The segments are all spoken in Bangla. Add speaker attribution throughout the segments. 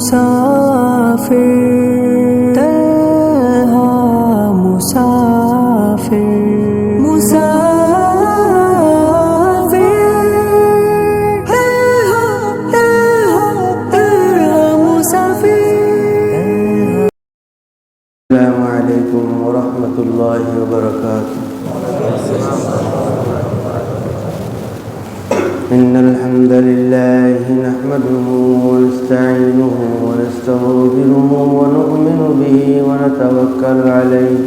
Speaker 1: मुसाफिर तन्हा मुसाफिर मुसाफिर तन्हा मुसाफिर।
Speaker 2: अस्सलामु अलैकुम वरहमतुल्लाहि वबरकातुह। إن الحمد لله نحمده ونستعينه ونستغفره ونؤمن به ونتوكل عليه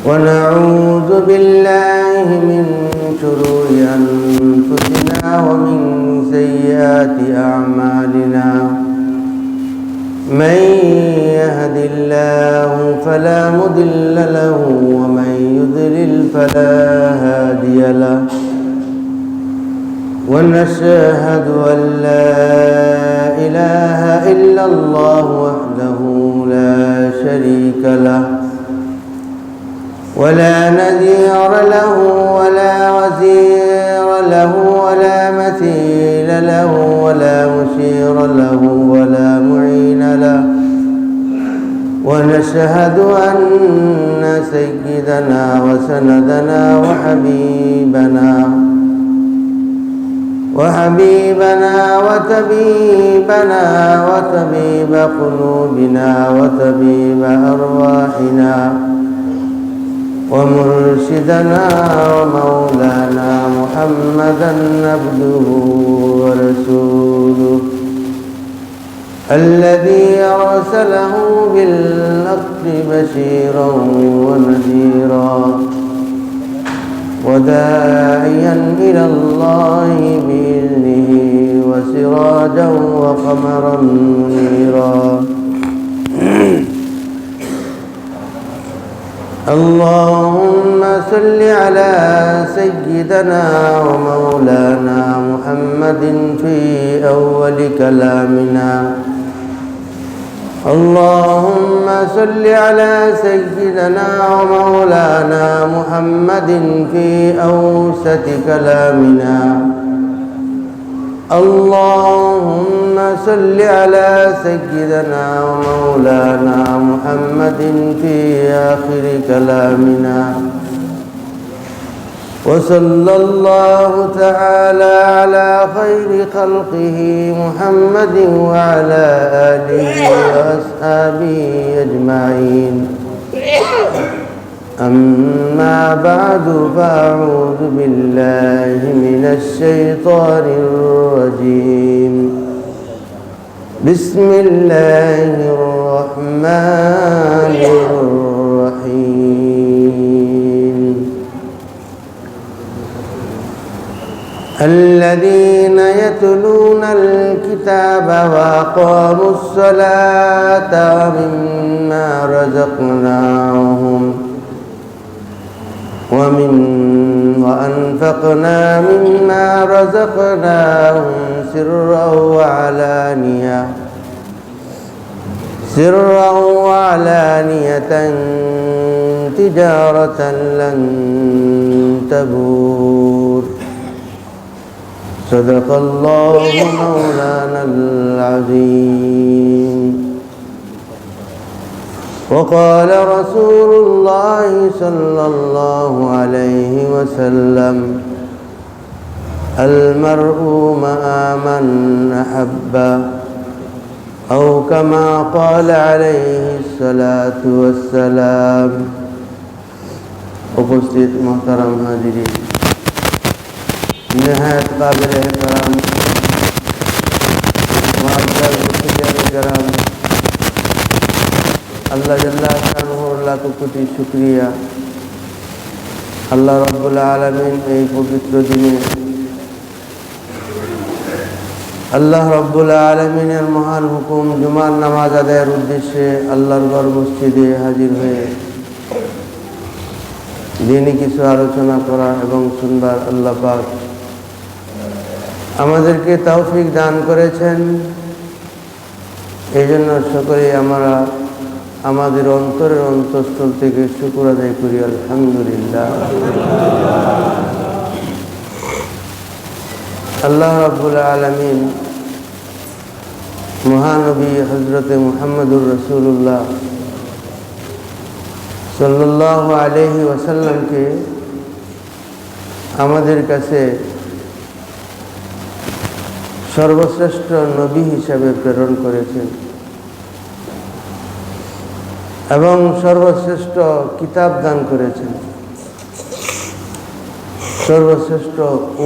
Speaker 2: ونعوذ بالله من شرور أنفسنا ومن سيئات أعمالنا. من يهد الله فلا مضل له ومن يضلل فلا هادي له. ونشهد أن لا إله إلا الله وحده لا شريك له ولا نذير له ولا وزير له ولا مثيل له ولا مشير له ولا معين له. ونشهد أن سيدنا وسندنا وحبيبنا وطبيب قلوبنا وطبيب أرواحنا ومرشدنا ومولانا محمدا عبده ورسوله الذي أرسله بالحق بشيرا ونذيرا وداعيا إلى الله بإذنه وسراجا وقمرا منيرا. اللهم صل على سيدنا ومولانا محمد في أول كلامنا. اللهم صل على سيدنا ومولانا محمد في أوسط كلامنا. اللهم صل على سيدنا ومولانا محمد في آخر كلامنا. وصلى الله تعالى على خير خلقه محمد وعلى آله وأصحابه أجمعين. أما بعد فأعوذ بالله من الشيطان الرجيم. بسم الله الرحمن الرحيم. الذين يتلون الكتاب وأقاموا الصلاة وأنفقنا مما رزقناهم سرا وعلانية تجارة لن تبور. صدق الله مولانا العظيم. وقال رسول الله صلى الله عليه وسلم: المرء مع من أحب، أو كما قال عليه الصلاة والسلام. उपस्थित मोहतरम हाजिरीन, निहायत काबिल एहतराम मुअज़्ज़ज़ मुफ़्तियान किराम, আল্লাহ জাল্লা শানুহুর লাখ কোটি শুকরিয়া। আল্লাহ রাব্বুল আলামিন এই পবিত্র দিনে আল্লাহ রাব্বুল আলামিনের মহান হুকুম জুমার নামাজ আদায়ের উদ্দেশ্যে আল্লাহর ঘর মসজিদে হাজির হয়ে দিনে কিছু আলোচনা করা এবং শুনবার আল্লাহ পাক আমাদেরকে তৌফিক দান করেছেন। এই জন্য সকলেই আমরা আমাদের অন্তরের অন্তঃস্থল থেকে শুকর আদায় করি, আলহামদুলিল্লাহ। আল্লাহ রাব্বুল আলামিন মহানবী হজরতে মুহাম্মদুর রাসূলুল্লাহ সাল্লাল্লাহু আলাইহি ওয়াসাল্লামকে আমাদের কাছে সর্বশ্রেষ্ঠ নবী হিসাবে প্রেরণ করেছেন এবং সর্বশ্রেষ্ঠ কিতাব দান করেছেন, সর্বশ্রেষ্ঠ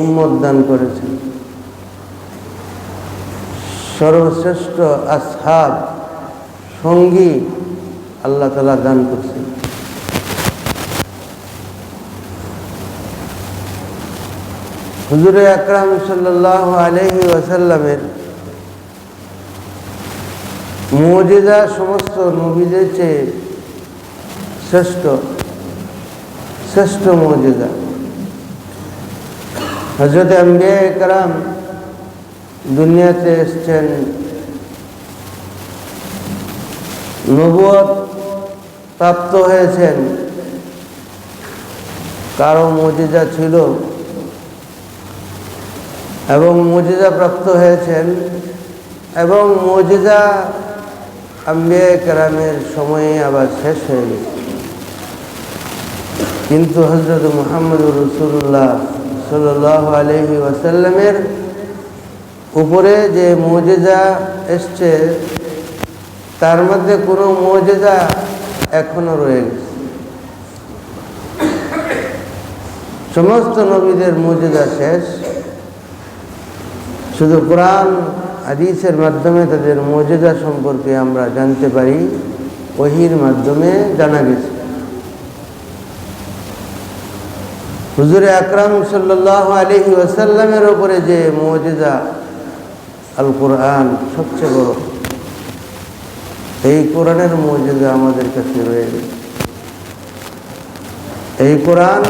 Speaker 2: উম্মত দান করেছেন, সর্বশ্রেষ্ঠ আসহাব সঙ্গী আল্লাহ তাআলা দান করছেন। হুজুরে আকরাম সাল্লাল্লাহু আলাইহি ওয়াসাল্লামের মুজিজা সমস্ত নবীদের চেয়ে শ্রেষ্ঠ শ্রেষ্ঠ মুজিজা। হযরত আম্বিয়া کرام দুনিয়াতে এসেছেন, নবুয়ত প্রাপ্ত হয়েছেন, কারো মুজিজা ছিল এবং মুজিজা প্রাপ্ত হয়েছেন এবং মুজিজা আম্বিয়া কেরামের সময়ে আবার শেষ হয়ে গেছে। কিন্তু হযরত মুহাম্মদুর রাসূলুল্লাহ সাল্লাল্লাহু আলাইহি ওয়াসাল্লামের উপরে যে মুজিজা এসছে তার মধ্যে কোনো মুজিজা এখনো রয়ে গেছে। সমস্ত নবীদের মুজিজা শেষ, শুধু কোরআন হাদিসের মাধ্যমে তাদের মুজিজা সম্পর্কে আমরা জানতে পারি, ওহীর মাধ্যমে জানা গেছে। হুজুরে আকরাম সাল্লাল্লাহু আলাইহি ওয়াসাল্লামের উপরে যে মুজিজা আল কোরআন সবচেয়ে বড়, এই কোরআনের মুজিজা আমাদের কাছে রয়ে গেছে। এই কোরআন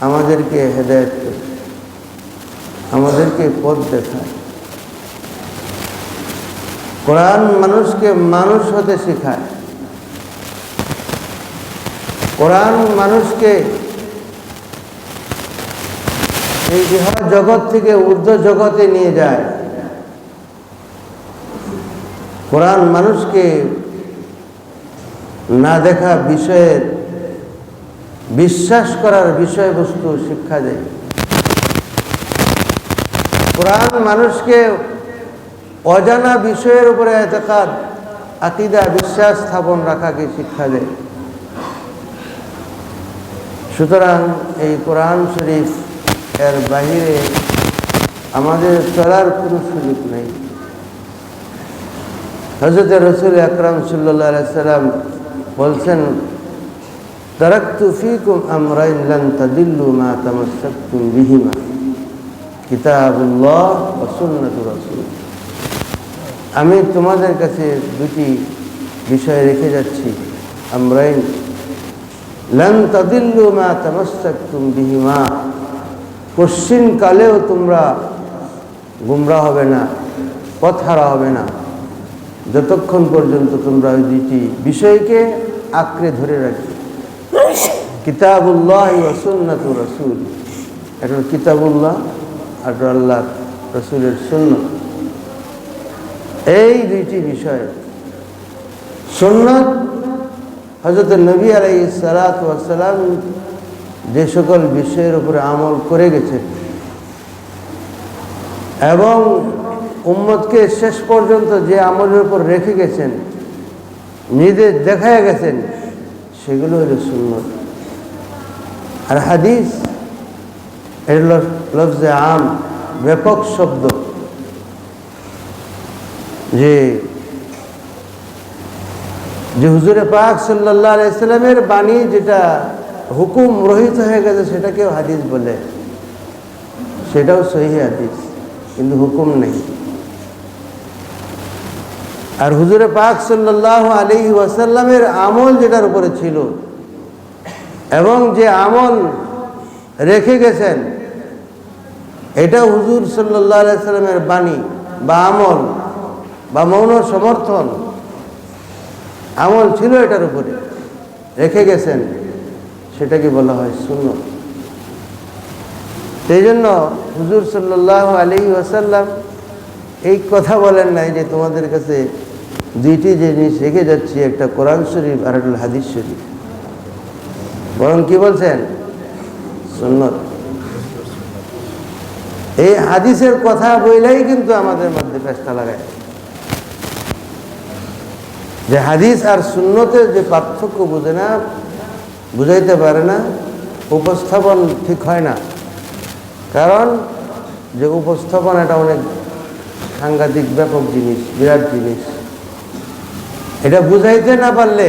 Speaker 2: আমাদেরকে হেদায়েত করে, আমাদেরকে পথ দেখায়। কোরআন মানুষকে মানুষ হতে শেখায়। কোরআন মানুষকে এই ইহা জগৎ থেকে ঊর্ধ্ব জগতে নিয়ে যায়। কোরআন মানুষকে না দেখা বিষয়ের বিশ্বাস করার বিষয়বস্তু শিক্ষা দেয়। কোরআন মানুষকে অজানা বিষয়ের উপরে এতেকাদ, আকীদা, বিশ্বাস স্থাপন রাখাকে শিক্ষা দেয়। সুতরাং এই কোরআন শরীফ এর বাহিরে আমাদের চলার কোনো সুযোগ নেই। হযরত রাসূল আকরাম সাল্লাল্লাহু আলাইহি ওয়াসাল্লাম বলছেন, তারাকতু ফীকুম আমরাইন লান তাদিল্লু মা তামাসসাকতুম বিহিমা, কিতাবুল্লাহ ওয়া সুন্নাতু রাসূল। আমি তোমাদের কাছে দুটি বিষয় রেখে যাচ্ছি, আমরাইন লান তাদিল্লু মা তামাসসাকতুম বিহিমা, কশিন কালেও তোমরা গুমরা হবে না, পথহারা হবে না, যতক্ষণ পর্যন্ত তোমরা ওই দুটি বিষয়কে আঁকড়ে ধরে রাখবে। কিতাবুল্লাহ ওয়া সুন্নাতু রাসূল, একটা কিতাবুল্লাহ আর আল্লাহ রাসূলের সুন্নাত। এই দুইটি বিষয়, সুন্নাত হযরত নবী আলাইহিস সালাতু ওয়াস সালাম যে সকল বিষয়ের উপরে আমল করে গেছেন এবং উম্মতকে শেষ পর্যন্ত যে আমলের উপর রেখে গেছেন, নিজে দেখায় গেছেন, সেগুলো হলো সুন্নাত। আর হাদিস এর লফজে আম, ব্যাপক শব্দ, যে হুজুরে পাক সাল্লাল্লাহু আলাইহি সাল্লামের বাণী যেটা হুকুম রহিত হয়ে গেছে সেটাকেও হাদিস বলে, সেটাও সহিহ হাদিস, কিন্তু হুকুম নেই। আর হুজুরে পাক সাল্লাল্লাহু আলাইহি ওয়াসাল্লামের আমল যেটার উপরে ছিল এবং যে আমল রেখে গেছেন, এটা হুজুর সাল্লাল্লাহু আলাইহি সাল্লামের বাণী বা আমল বা মৌন সমর্থন আমল ছিল, এটার উপরে রেখে গেছেন, সেটাকে বলা হয় সুন্নাত। সেই জন্য হুজুর সাল্লাল্লাহু আলাইহি ওয়াসাল্লাম এই কথা বলেন নাই যে তোমাদের কাছে দুইটি জিনিস রেখে যাচ্ছি, একটা কোরআন শরীফ আর একটা হাদিস শরীফ। বরং কি বলছেন? সুন্নত। এই হাদিসের কথা বইলেই কিন্তু আমাদের মধ্যে পেশটা লাগায় যে হাদিস আর সুন্নতের যে পার্থক্য বুঝে না, বুঝাইতে পারে না, উপস্থাপন ঠিক হয় না। কারণ যে উপস্থাপন এটা অনেক সাংঘাতিক ব্যাপক জিনিস, বিরাট জিনিস। এটা বুঝাইতে না পারলে,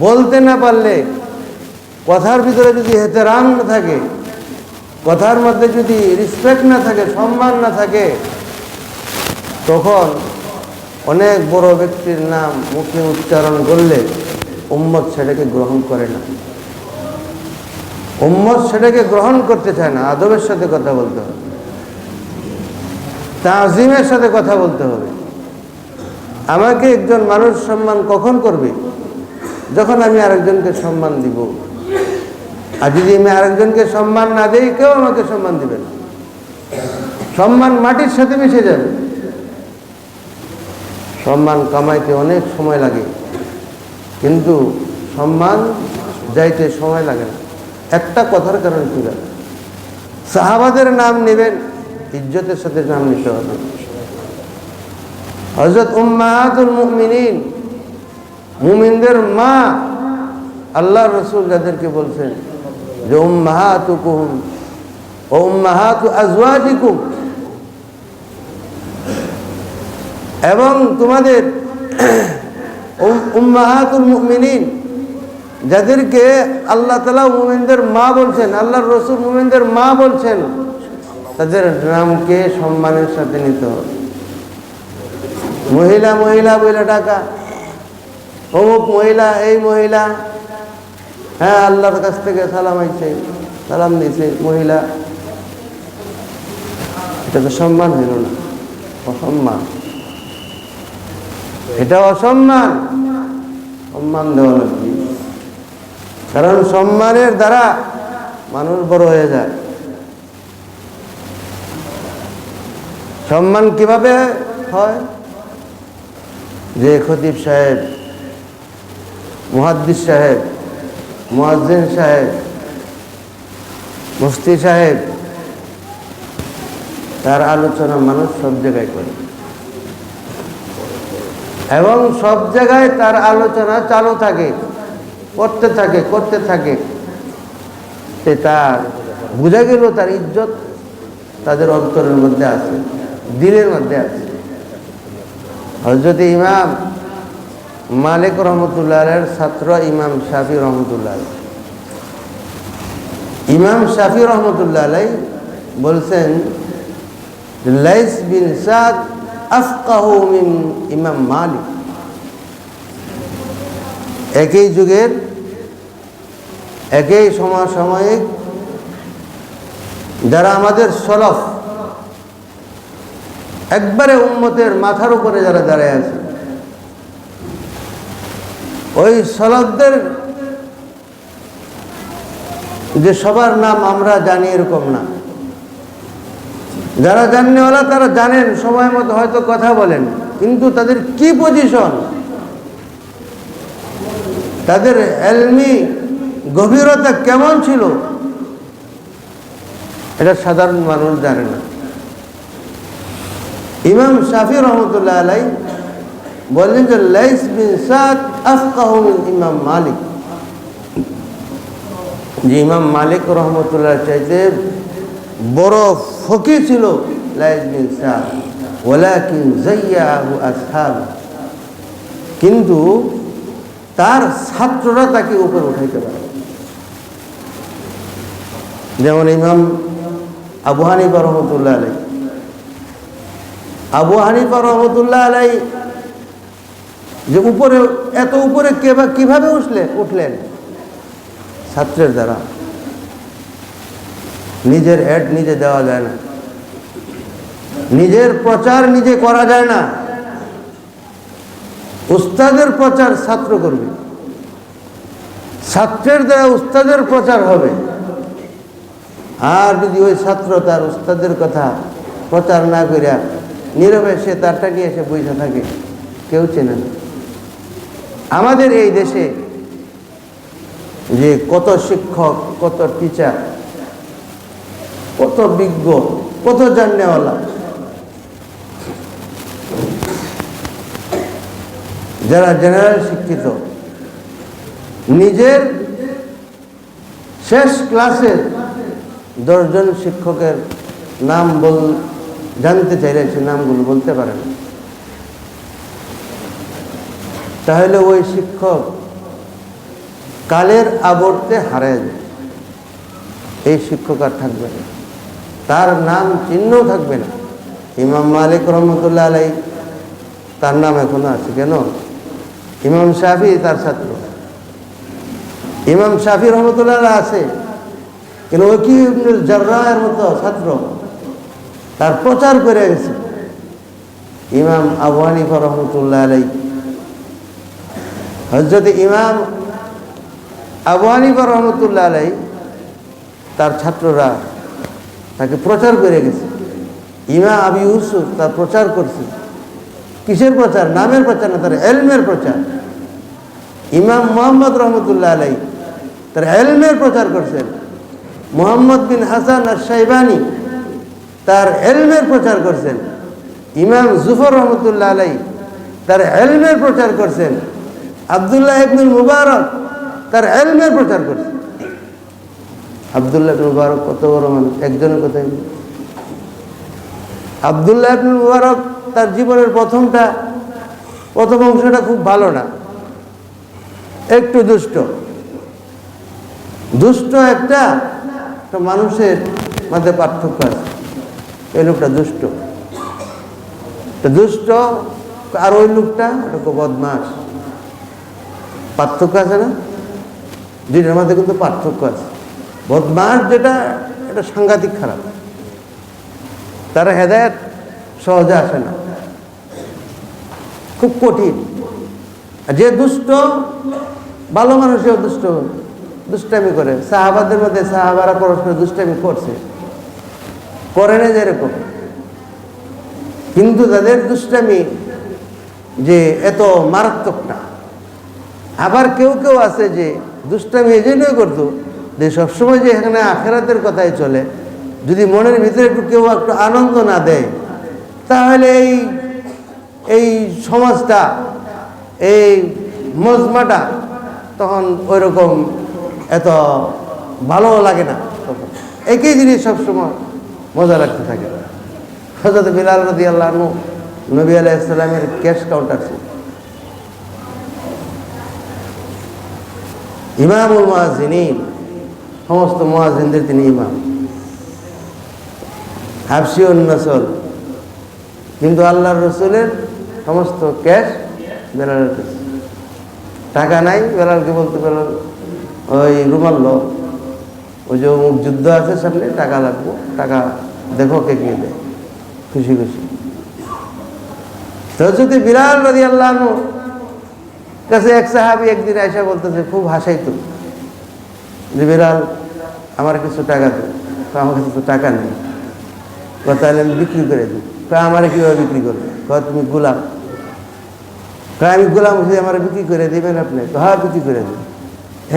Speaker 2: বলতে না পারলে, কথার ভিতরে যদি এহতেরাম না থাকে, কথার মধ্যে যদি রেসপেক্ট না থাকে, সম্মান না থাকে, তখন অনেক বড় ব্যক্তির নাম মুখে উচ্চারণ করলে উম্মত সেটাকে গ্রহণ করে না। উম্মত সেটাকে গ্রহণ করতে চায় না। আদবের সাথে কথা বলতে হবে, তাজিমের সাথে কথা বলতে হবে। আমাকে একজন মানুষ সম্মান কখন করবে? যখন আমি আরেকজনকে সম্মান দিব। আর যদি আমি আরেকজনকে সম্মান না দিই, কেউ আমাকে সম্মান দিবে না। সম্মান মাটির সাথে মিশে যাবে। সম্মান কামাইতে অনেক সময় লাগে, কিন্তু সম্মান যাইতে সময় লাগে না। একটা কথার কারণে কি লাগে? সাহাবাদের নাম নেবেন, ইজ্জতের সাথে নাম নিতে হবে। হযরত উম্মাহাতুল মুমিনিন, মুমিনদের মা, আল্লাহর রাসূল যাদেরকে বলছেন যে উম্মাহাতুকুম ওয়া উম্মাহাতু আজওয়াজিকুম, এবং তোমাদের উম্মাহাতুল মুমিনিন, যাদেরকে আল্লাহ তাআলা মুমিনদের মা বলছেন, আল্লাহর রাসূল মুমিনদের মা বলছেন, তাদের নামকে সম্মানের সাথে নিতে হবে। মহিলা মহিলা বলে ডাকা, অমুক মহিলা, এই মহিলা, হ্যাঁ আল্লাহর কাছ থেকে সালাম আইছে, সালাম দিছে মহিলা, এটা তো সম্মান হইল না, অসম্মান। এটা অসম্মান। সম্মান দেওয়া লাগবে, কারণ সম্মানের দ্বারা মানুষ বড় হয়ে যায়। সম্মান কিভাবে হয়? যে খতিব সাহেব, মুহাদ্দিস সাহেব, মুয়াজ্জিন সাহেব, মুফতি সাহেব, তার আলোচনা মানুষ সব জায়গায় করে, এবং সব জায়গায় তার আলোচনা চালু থাকে, করতে থাকে। তার বোঝা গেল তার ইজ্জত তাদের অন্তরের মধ্যে আছে, দিলের মধ্যে আছে। হযরত ইমাম মালিক রহমতুল্লাহ আলাইহির ছাত্র ইমাম শাফি রহমতুল্লাহ আলাইহি, ইমাম শাফি রহমতুল্লাহ আলাইহি বলছেন লাইস বিন সাদ আফকাহু মিন ইমাম মালিক। একই যুগের, একই সমসাময়িক যারা আমাদের সলফ, একবারে উম্মতের মাথার উপরে যারা দাঁড়ায় আছে, ওই সলফদের যে সবার নাম আমরা জানি এরকম না। যারা জাননেওয়ালা তারা জানেন, সময় মতো হয়তো কথা বলেন, কিন্তু তাদের কি পজিশন, তাদের ইলমি গভীরতা কেমন ছিল, এটা সাধারণ মানুষ জানে না। ইমাম শাফি রহমতুল্লাহ আলাইহি বললেন যে লাইস বিন সাদ আফকাহু মিন ইমাম মালিক, যে ইমাম মালিক রহমতুল্লাহ চাইতে বড় ফকিহ ছিল লাইস বিন সাদ, ওয়ালাকিন যায়্যাহু আসহাব, কিন্তু তার ছাত্ররা তাকে উপরে উঠাইতে পারে। যেমন ইমাম আবু হানিফা রহমতুল্লাহ আলাইহি, আবু হানিফা রহমতুল্লাহ আলাইহি যে উপরে, এত উপরে কিভাবে উঠলেন? ছাত্রের দ্বারা। নিজের অ্যাড নিজে দেওয়া যায় না, নিজের প্রচার নিজে করা যায় না। উস্তাদের প্রচার ছাত্র করবে, ছাত্রের দ্বারা উস্তাদের প্রচার হবে। আর যদি ওই ছাত্র তার উস্তাদের কথা প্রচার না করিয়া নীরবে সে তারটা নিয়ে এসে বসে থাকে, কেউ চেনে না। আমাদের এই দেশে যে কত শিক্ষক, কত টিচার, কত বিজ্ঞ, কত জাননেওয়ালা, যারা জেনারেল শিক্ষিত, নিজের শেষ ক্লাসের 10 জন শিক্ষকের নাম জানতে চাইলে সে নামগুলো বলতে পারে না। তাহলে ওই শিক্ষক কালের আবর্তে হারায় যায়। এই শিক্ষক আর থাকবে না, তার নাম চিহ্নও থাকবে না। ইমাম মালিক রহমতুল্লাহ আলাই, তার নাম এখনো আছে কেন? ইমাম শাফি তার ছাত্র, ইমাম শাফি রহমতুল্লাহ আছে, কিন্তু ওকি ইবনুল জাররাহের মতো ছাত্র তার প্রচার করে গেছে। ইমাম আবু হানিফা রহমতুল্লাহ আলাই, হযরত ইমাম আবু হানিফা রহমতুল্লাহ আলাই, তার ছাত্ররা তাকে প্রচার করে গেছে। ইমাম আবু ইউসুফ তার প্রচার করছে। কিসের প্রচার? নামের প্রচার না, তার এলমের প্রচার। ইমাম মুহাম্মদ রহমতুল্লাহ আলাই তার এলমের প্রচার করছেন। মুহাম্মদ বিন হাসান আশ-শাইবানি তার এলমের প্রচার করছেন। ইমাম জুফর রহমতুল্লাহ আলাই তার এলমের প্রচার করছেন। আব্দুল্লাহ ইবনুল মুবারক তার এলমের প্রচার করছেন। আব্দুল্লাহ ইবনুল মুবারক কত বড় মানুষ, একজনের কথাই। আব্দুল্লাহ ইবনুল মুবারক তার জীবনের প্রথম অংশটা খুব ভালো না, একটু দুষ্ট একটা মানুষের মধ্যে পার্থক্য আছে। এই লোকটা দুষ্ট, আর ওই লোকটা একটা বদমাস। পার্থক্য আছে না? দুইটার মধ্যে কিন্তু পার্থক্য আছে। বদমাস যেটা, এটা সাংঘাতিক খারাপ, তারা হেদায়েত সহজে আসে না, খুব কঠিন। আর যে দুষ্ট, ভালো মানুষেও দুষ্টামি করে। সাহাবাদের মধ্যে সাহাবারা পরস্পর দুষ্টামি করে না যেরকম, কিন্তু তাদের দুষ্টামি যে এত মারাত্মক না। আবার কেউ আছে যে দুষ্টামি এই জন্যই করতো যে সবসময় যে এখানে আখেরাতের কথাই চলে, যদি মনের ভিতরে কেউ একটু আনন্দ না দেয়, তাহলে এই সমাজটা, এই মজমাটা তখন ওই রকম এত ভালো লাগে না। তখন একই জিনিস সবসময় মজা রাখতে থাকে। হযরত বিলাল রাদিয়াল্লাহু আনহু নবী আলাইহিস সালামের ক্যাশ কাউন্টার ছিল, ইমামুল মুয়াজ্জিনিন, সমস্ত মুয়াজ্জিনদের তিনি ইমাম, হাবশিউন নসল। কিন্তু আল্লাহর রাসূলের সমস্ত ক্যাশ বেলালের কাছে। টাকা নাই, বেলালকে বলতে বেলাল ওই রুমাল লো, ওই যে অমুক যুদ্ধ আছে সামনে, টাকা লাগবো, টাকা দেখো কে কে দেয়। খুশি হযরত বিলাল রাদিয়াল্লাহু আনহু কাছে এক সাহাবী একদিন আয়েশা বলতেছে, খুব হাসাইতো যে বিলাল আমার কিছু টাকা দে। আমার কাছে তো টাকা নেই, তাহলে আমি বিক্রি করে দিই। আমার কীভাবে বিক্রি করবে? তুমি গোলাম। আমি গোলাম হিসেবে আমার বিক্রি করে দিবেন আপনি? হ্যাঁ, বিক্রি করে দেবেন।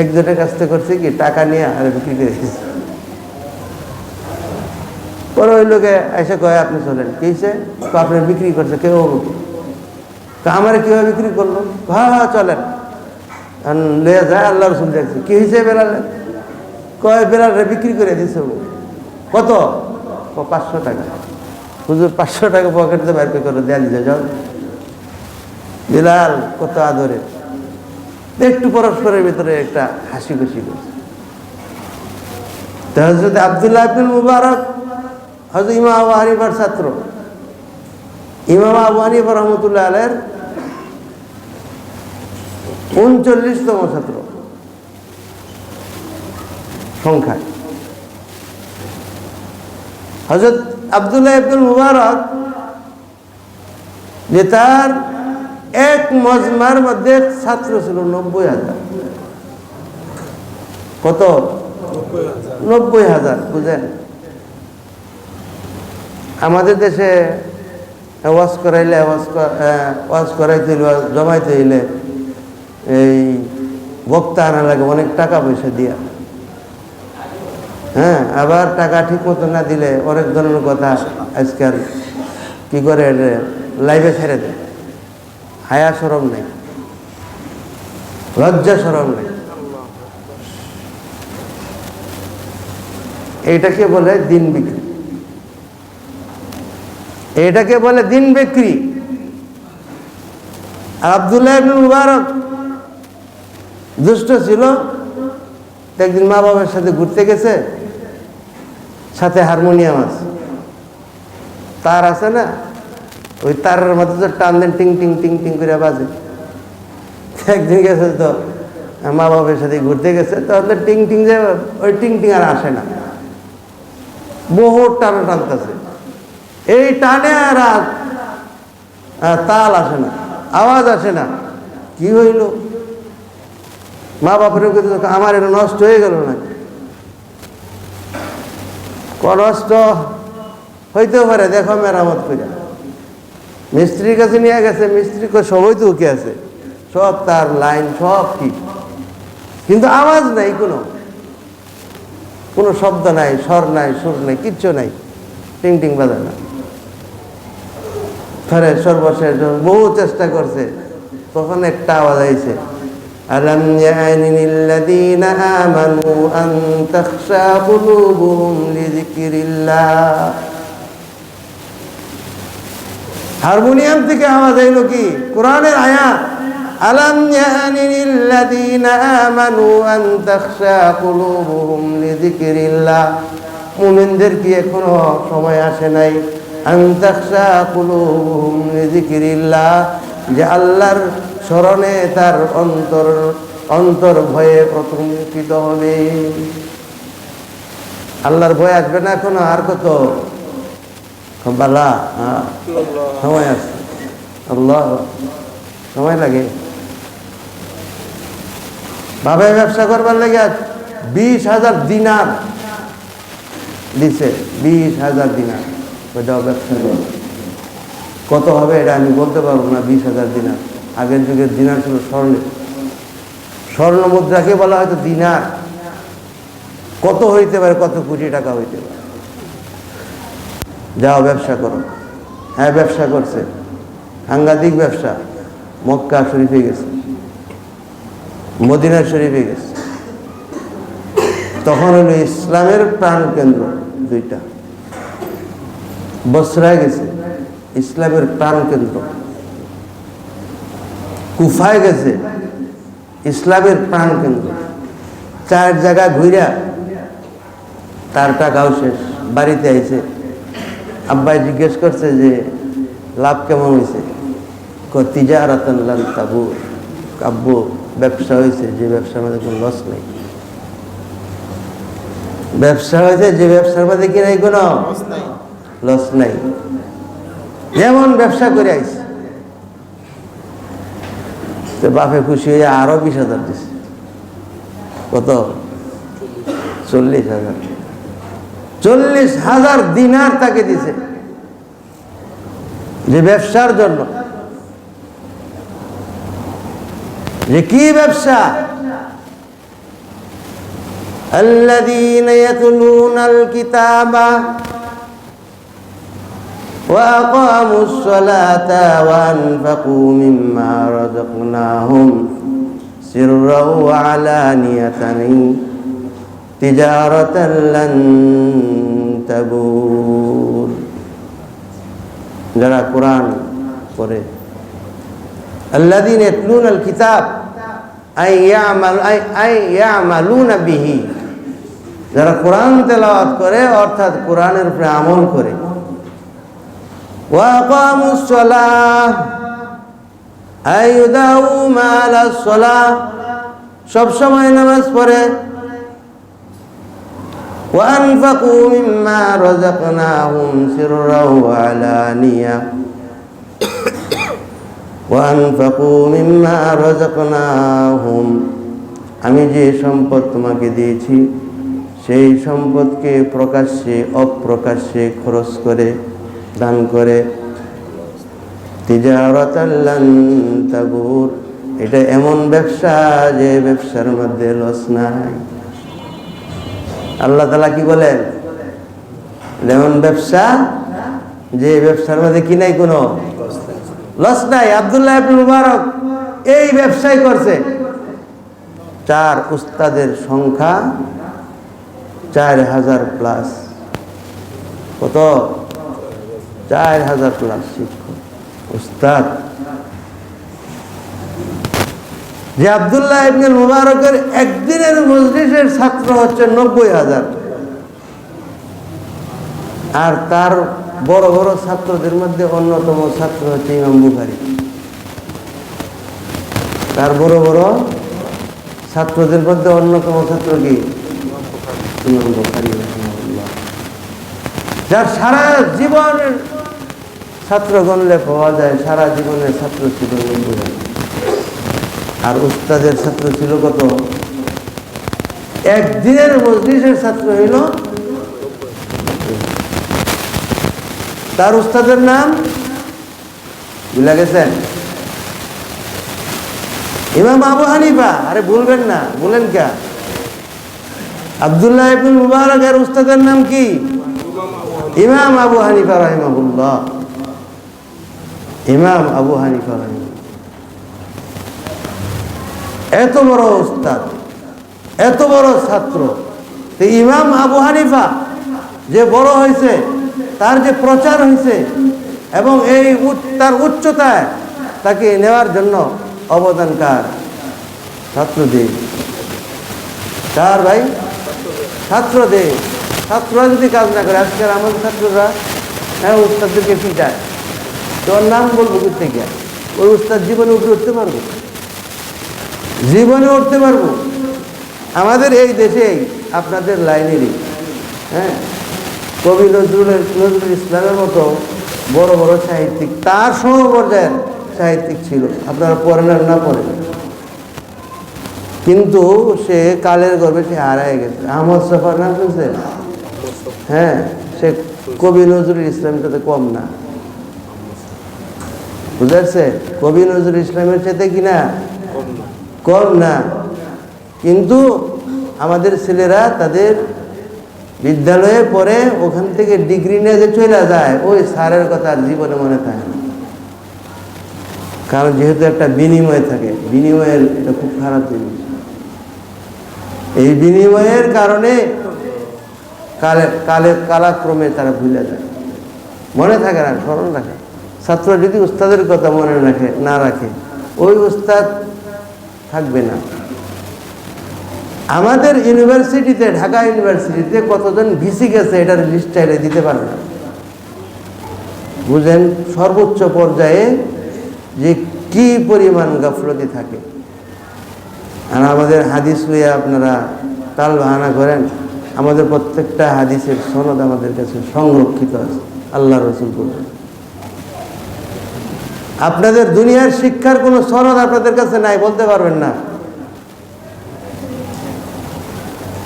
Speaker 2: একজনের কাছ থেকে করছে কি, টাকা নিয়ে আর বিক্রি করে দিয়েছে। পরে ওই লোকে এসে কয়, আপনি চলেন। কি হয়েছে? আপনি বিক্রি করছে কেউ? আমার কীভাবে বিক্রি করলো? হ্যাঁ চলেন, লয়ে যায়। আল্লাহ রসুল দেখছে। কি হয়েছে বেলালে? কয় বেলালে বিক্রি করে দিছে। কত? 500 টাকা। হুজুর 500 টাকা পকেটে বের করে দেয়া দিতে যাও। বিলাল কত আদরে, একটু পরস্পরের ভিতরে একটা হাসি খুশি করছে। তো হযরত আব্দুল্লাহ ইবনুল মুবারক হযরত ইমাম আবু হানিফার ছাত্র। ইমাম আবু হানিফা রহমতুল্লাহ আলাইহির 39তম ছাত্র সংখ্যায়। হযরত আব্দুল্লাহ ইবনুল মুবারক যে তার এক মজমার মধ্যে ছাত্র ছিল 90,000। কত? 90,000। বুঝেন, আমাদের দেশে ওয়াজ করাইলে ওয়াজ করাইতে হইলে জমাইতে হইলে এই বক্তা আনা লাগে অনেক টাকা পয়সা দিয়া। হ্যাঁ, আবার টাকা ঠিক মতো না দিলে অনেক ধরনের কথা আজকাল কি করে লাইভে ছেড়ে দেয়। হায়া শরম নেই, লজ্জা শরম নেই। এইটাকে বলে দিন বিক্রি, এটাকে বলে দিন বিক্রি। আব্দুল্লাহ ইবনে মুবারক দুষ্ট ছিল, একদিন মা বাবার সাথে ঘুরতে গেছে, সাথে হারমোনিয়াম আছে, তার আছে না, ওই তারের মধ্যে তো টান দেন টিং টিং টিং টিং করে বাজে। একদিন গেছে তো মা বাবার সাথে ঘুরতে গেছে, তো টিং টিং যে ওই টিং টিং আর আসে না, বহু টান টানতেছে, এই টানে আর তাল আসে না, আওয়াজ আসে না। কি হইল? মা বাপের আমার এটা নষ্ট হয়ে গেল না। নষ্ট হইতেও পারে, দেখো মেরামত করে। মিস্ত্রির কাছে নিয়ে গেছে, মিস্ত্রি সবই তো ওকে আছে, সব তার লাইন সব ঠিক, কিন্তু আওয়াজ নাই, কোনো শব্দ নাই, স্বর নাই, সুর নাই, কিচ্ছু নাই, টিং টিং বাজায় না। ফেরে সর্বশেষ বহু চেষ্টা করছে, তখন একটা আওয়াজ আইছে, আলাম ইয়ানি লিল্লাযীনা আমানু আন তাখশা কুলুবুহুম লিযিকরিল্লাহ। হারমোনিয়াম থেকে আওয়াজ আইলো কি? কোরআনের আয়াত, আলাম ইয়ানি লিল্লাযীনা আমানু আন তাখশা কুলুবুহুম লিযিকরিল্লাহ। মুমিনদের কি এখনো সময় আসে নাই? আন তাখশা কুলুবুহুম লিযিকরিল্লাহ, যে আল্লাহর স্মরণে তার অন্তর ভয়ে প্রকম্পিত হবে। আল্লাহর ভয় আসবে না এখনো? আর কত বালা সময় আছে, আল্লাহ সময় লাগে। ভাবে ব্যবসা করবার লাগে 20,000 দিনার দিছে, 20,000 দিনার। ওইটাও ব্যবসা করে, কত হবে এটা আমি বলতে পারবো না। 20,000 দিনার, আগের যুগের দিনার ছিল স্বর্ণ মুদ্রাকে বলা হয়তো দিনার। কত হইতে পারে, কত কোটি টাকা হইতে পারে। যাও ব্যবসা করো। হ্যাঁ, ব্যবসা করছে, সাংঘাতিক ব্যবসা। মক্কা শরীফে গেছে, মদিনা শরীফে গেছে, তখন হলো ইসলামের প্রাণ কেন্দ্র দুইটা। বসরায় গেছে, ইসলামের প্রাণ কেন্দ্র। কুফায় গেছে, ইসলামের প্রাণ কেন্দ্র। 4 জায়গা ঘুরা তার টাকাও শেষ, বাড়িতে আইছে। আব্বাই জিজ্ঞেস করছে যে লাভ কেমন হয়েছে? তিজারাতান লান তাবুর। আব্বু, ব্যবসা হয়েছে যে ব্যবসার মধ্যে কোনো লস নেই। ব্যবসা হয়েছে যে ব্যবসার মধ্যে কি নাই, কোনো লস নাই। যেমন ব্যবসা করে আইছে। তো বাপে খুশি হয়ে আরো 20,000 দিছে। কত? 40,000। 40,000 দিনার তাকে দিছে, যে ব্যবসার জন্য। যে কি ব্যবসা? আল্লাযীনা ইয়াতলুনাল কিতাবা ওয়া আকামুস সালাতা ওয়া আনফাকু মিম্মা রাযাকনাহুম সিররাও ওয়া আলানিয়াতান তিজারাতান লান তাবুর। যারা কোরআন পড়ে, আল্লাযীনা ইয়াতলুনাল কিতাব আই ইয়ামালুনা বিহি, যারা কোরআন তেলাওয়াত করে অর্থাৎ কোরআনের উপরে আমল করে। ওয়া আকামুস সালাহ আই ইউদাউমা আলাস সালাহ, সব সময় নামাজ পড়ে। ওয়া আনফাকু মিম্মা রাযাকনাহুম সিররাও ওয়া আলানিয়া ওয়া আনফাকু মিম্মা রাযাকনাহুম, আমি যে সম্পদ তোমাকে দিয়েছি সেই সম্পদকে প্রকাশ্যে অপ্রকাশ্যে খরচ করে, দান করে। তিজারাতাল লান তাবুর, এটা এমন ব্যবসা যে ব্যবসার মধ্যে লস নাই। আল্লাহ তাআলা কি বলেন? এমন ব্যবসা যে ব্যবসার মধ্যে কি নাই, কোনো লস নাই। আব্দুল্লাহ ইবনে মুবারক এই ব্যবসায় করছে। 4 উস্তাদের সংখ্যা 4000 প্লাস। কত? 4000 প্লাস শিক্ষক উস্তাদ। যে আব্দুল্লাহ ইবনে মুবারকের একদিনের মজলিসের ছাত্র হচ্ছে 90,000। আর তার বড় বড় ছাত্রদের মধ্যে অন্যতম ছাত্র হচ্ছে ইমাম বুখারী। তার বড় বড় ছাত্রদের মধ্যে অন্যতম ছাত্র কি? ইমাম বুখারী রাহিমাহুল্লাহ, যার সারা জীবনের ছাত্র গণলে পাওয়া যায় সারা জীবনের ছাত্র ছিল ইমাম বুখারী। আর উস্তাদের ছাত্র ছিল কত? একদিনের মজলিসের ছাত্র হইল। তার উস্তাদের নাম ভুলে গেছেন? ইমাম আবু হানিফা। আরে বলবেন না, বলেন কে? আব্দুল্লাহ ইবনে মুবারকের উস্তাদের নাম কি? ইমাম আবু হানিফা রাহিমাহুল্লাহ। ইমাম আবু হানিফা রাহিমাহুল্লাহ এত বড় উস্তাদ, এত বড় ছাত্র। তো ইমাম আবু হানিফা যে বড় হয়েছে, তার যে প্রচার হয়েছে এবং এই তার উচ্চতায় তাকে নেওয়ার জন্য অবদান কার? ছাত্রদের। কার ভাই? ছাত্রদের। ছাত্ররা যদি কাজ না করে, আজকাল আমাদের ছাত্ররা হ্যাঁ উস্তাদদেরকে পিটায়, তোর নাম বলবো কোথেকে? ওই উস্তাদ জীবনে উঠতে পারবো? জীবনে উঠতে পারবো? আমাদের এই দেশেই আপনাদের লাইনেরই হ্যাঁ কবি নজরুল ইসলামের মতো বড় বড় সাহিত্যিক, তার সমপর্যায়ের সাহিত্যিক ছিল। আপনারা পড়েন আর না পড়েন, কিন্তু সে কালের গর্ভে সে হারায় গেছে। আহমদ সফার নাম শুনছেন? হ্যাঁ, সে কবি নজরুল ইসলামটাতে কম না, বুঝাচ্ছে? কবি নজরুল ইসলামের সাথে কিনা কম না। কিন্তু আমাদের ছেলেরা তাদের বিদ্যালয়ে পড়ে, ওখান থেকে ডিগ্রি নিয়ে যে চলে যায়, ওই স্যারের কথা আর জীবনে মনে থাকে না। কারণ যেহেতু একটা বিনিময় থাকে, বিনিময়ের এটা খুব খারাপ জিনিস। এই বিনিময়ের কারণে কালাক্রমে তারা ভুলে যায়, মনে থাকে না, স্মরণ রাখে। ছাত্র যদি উস্তাদের কথা মনে না রাখে, ওই উস্তাদ থাকবে না। আমাদের ইউনিভার্সিটিতে, ঢাকা ইউনিভার্সিটিতে কতজন ভিসি গেছে এটার লিস্ট চাইলে দিতে পারে না। বুঝেন সর্বোচ্চ পর্যায়ে যে কি পরিমাণ গাফলতি থাকে। আর আমাদের হাদিস লইয়া আপনারা তাল বাহানা করেন, আমাদের প্রত্যেকটা হাদিসের সনদ আমাদের কাছে সংরক্ষিত আছে, আল্লাহ রসুল বলেন। আপনাদের দুনিয়ার শিক্ষার কোনো সনদ আপনাদের কাছে নাই, বলতে পারবেন না।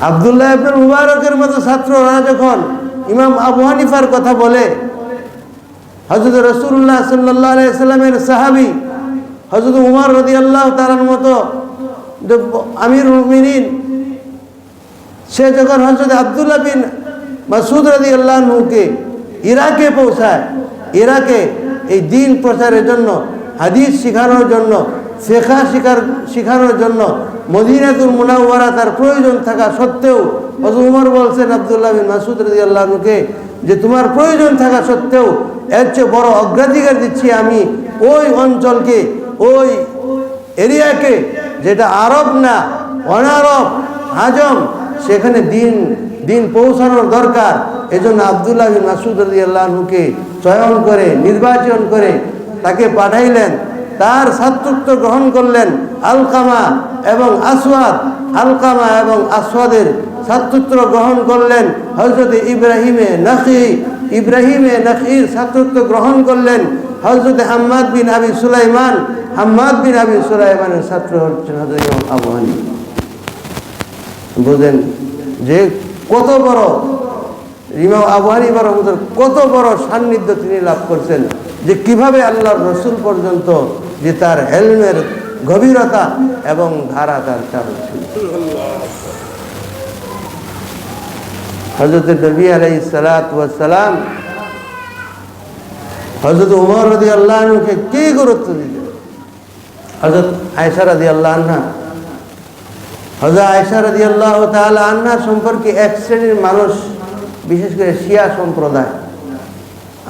Speaker 2: আব্দুল্লাহ ইবনে মুবারকের মতো ছাত্ররা যখন ইমাম আবু হানিফার কথা বলে, হযরত রাসূলুল্লাহ সাল্লাল্লাহু আলাইহি ওয়াসাল্লামের সাহাবী হযরত উমর রাদিয়াল্লাহু তাআলার মতো আমিরুল মুমিনিন, সে যখন হযরত আব্দুল্লাহ বিন মাসউদ রাদিয়াল্লাহু আনহুকে ইরাকে পৌঁছায়, ইরাকে এই দ্বীন প্রচারের জন্য, হাদিস শেখানোর জন্য, ফিকহ শেখানোর জন্য মদিনাতুল মুনাওয়ারা তার প্রয়োজন থাকা সত্ত্বেও হযরত উমর বলছেন আব্দুল্লাহ বিন মাসউদ রাদিয়াল্লাহু আনহুকে যে তোমার প্রয়োজন থাকা সত্ত্বেও এর চেয়ে বড় অগ্রাধিকার দিচ্ছি আমি ওই অঞ্চলকে, ওই এরিয়াকে যেটা আরব না অনারব আজম, সেখানে দিন পৌঁছানোর দরকার। এজন্য আব্দুল্লাহ বিন মাসউদ রাদিয়াল্লাহু আনহুকে চয়ন করে, নির্বাচন করে তাকে পাঠাইলেন। তার ছাত্রত্ব গ্রহণ করলেন আলকামা এবং আসওয়াদ। আলকামা এবং আসওয়াদের ছাত্রত্ব গ্রহণ করলেন হযরত ইব্রাহিমে নাখঈর ছাত্রত্ব গ্রহণ করলেন হযরত হাম্মাদ বিন আবি সুলাইমান। হাম্মাদ বিন আবি সুলাইমানের ছাত্র হচ্ছেন হযরত ইমাম আবু হানিফা। বুঝেন যে কত বড় ইমাম আবু হানিফার মতো কত বড় সান্নিধ্য তিনি লাভ করছেন যে কিভাবে আল্লাহর রসুল পর্যন্ত যে তার ইলমের গভীরতা এবং ধারা তার চালু ছিল। হযরত নবী আলাইহিস সালাতু ওয়াস সালাম হযরত ওমর রাদিয়াল্লাহু আনহুকে কি গুরুত্ব দিতেন। হযরত আয়েশা রাদিয়াল্লাহু আনহা, হযরত আয়েশা রাদিয়াল্লাহু তাআলা আনহা সম্পর্কে এক শ্রেণীর মানুষ, বিশেষ করে শিয়া সম্প্রদায়,